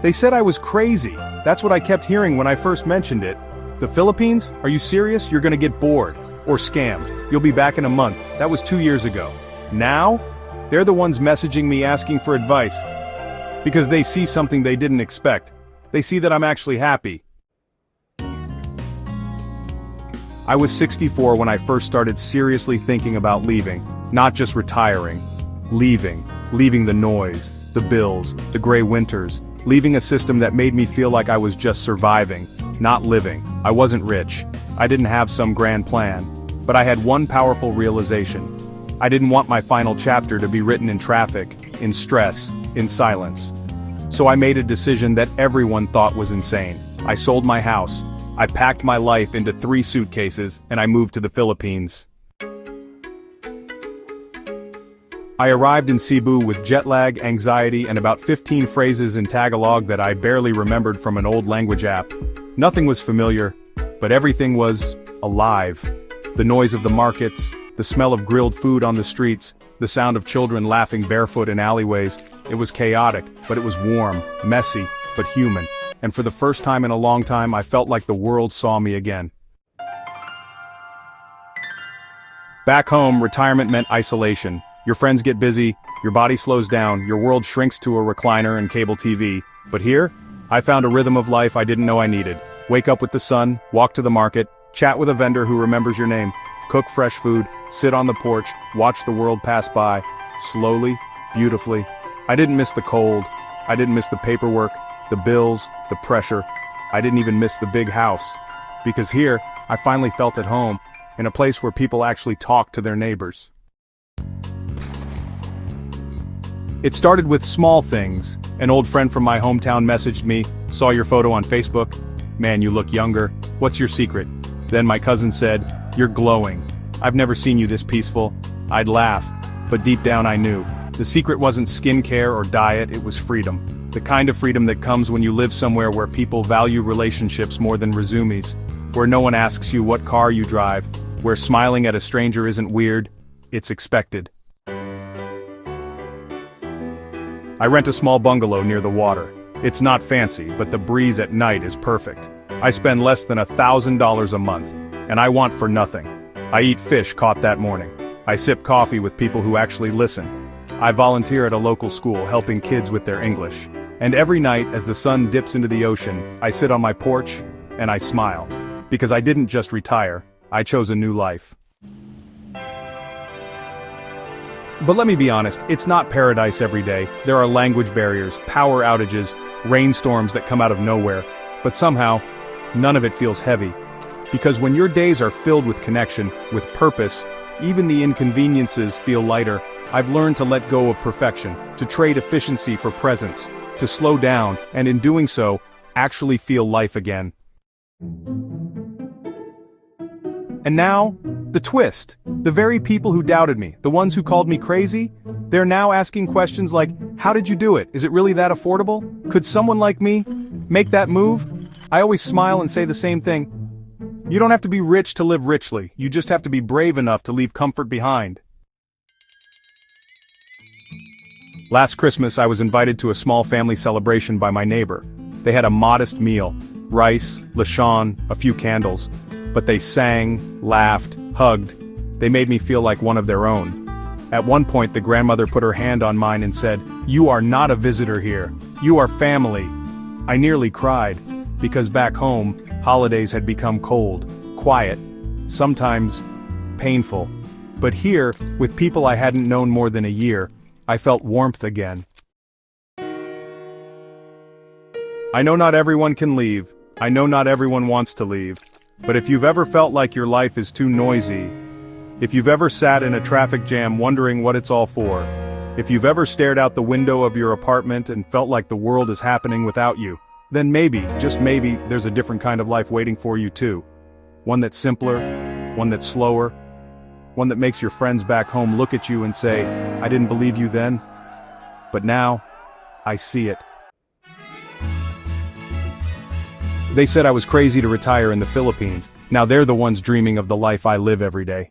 They said I was crazy. That's what I kept hearing when I first mentioned it. The Philippines? Are you serious? You're gonna get bored. Or scammed. You'll be back in a month. That was 2 years ago. Now? They're the ones messaging me asking for advice. Because they see something they didn't expect. They see that I'm actually happy. I was 64 when I first started seriously thinking about leaving. Not just retiring. Leaving. Leaving the noise, the bills, the gray winters. Leaving a system that made me feel like I was just surviving, not living. I wasn't rich. I didn't have some grand plan. But I had one powerful realization. I didn't want my final chapter to be written in traffic, in stress, in silence. So I made a decision that everyone thought was insane. I sold my house. I packed my life into 3 suitcases, and I moved to the Philippines. I arrived in Cebu with jet lag, anxiety, and about 15 phrases in Tagalog that I barely remembered from an old language app. Nothing was familiar, but everything was alive. The noise of the markets, the smell of grilled food on the streets, the sound of children laughing barefoot in alleyways. It was chaotic, but it was warm, messy, but human. And for the first time in a long time, I felt like the world saw me again. Back home, retirement meant isolation. Your friends get busy, your body slows down, your world shrinks to a recliner and cable TV. But here, I found a rhythm of life I didn't know I needed. Wake up with the sun, walk to the market, chat with a vendor who remembers your name, cook fresh food, sit on the porch, watch the world pass by, slowly, beautifully. I didn't miss the cold, I didn't miss the paperwork, the bills, the pressure. I didn't even miss the big house. Because here, I finally felt at home, in a place where people actually talk to their neighbors. It started with small things. An old friend from my hometown messaged me, "Saw your photo on Facebook. Man, you look younger. What's your secret?" Then my cousin said, "You're glowing. I've never seen you this peaceful." I'd laugh, but deep down I knew. The secret wasn't skincare or diet, it was freedom. The kind of freedom that comes when you live somewhere where people value relationships more than resumes. Where no one asks you what car you drive. Where smiling at a stranger isn't weird, it's expected. I rent a small bungalow near the water. It's not fancy, but the breeze at night is perfect. I spend less than $1,000 a month, and I want for nothing. I eat fish caught that morning. I sip coffee with people who actually listen. I volunteer at a local school helping kids with their English. And every night as the sun dips into the ocean, I sit on my porch, and I smile. Because I didn't just retire, I chose a new life. But let me be honest, it's not paradise every day. There are language barriers, power outages, rainstorms that come out of nowhere. But somehow, none of it feels heavy. Because when your days are filled with connection, with purpose, even the inconveniences feel lighter. I've learned to let go of perfection, to trade efficiency for presence, to slow down, and in doing so, actually feel life again. And now, the twist. The very people who doubted me, the ones who called me crazy, they're now asking questions like, how did you do it? Is it really that affordable? Could someone like me make that move? I always smile and say the same thing. You don't have to be rich to live richly, you just have to be brave enough to leave comfort behind. Last Christmas I was invited to a small family celebration by my neighbor. They had a modest meal, rice, lechon, a few candles. But they sang, laughed, hugged. They made me feel like one of their own. At one point the grandmother put her hand on mine and said, "You are not a visitor here. You are family." I nearly cried, because back home, holidays had become cold, quiet, sometimes painful. But here, with people I hadn't known more than a year, I felt warmth again. I know not everyone can leave. I know not everyone wants to leave. But if you've ever felt like your life is too noisy, if you've ever sat in a traffic jam wondering what it's all for, if you've ever stared out the window of your apartment and felt like the world is happening without you, then maybe, just maybe, there's a different kind of life waiting for you too. One that's simpler, one that's slower, one that makes your friends back home look at you and say, "I didn't believe you then, but now, I see it." They said I was crazy to retire in the Philippines. Now they're the ones dreaming of the life I live every day.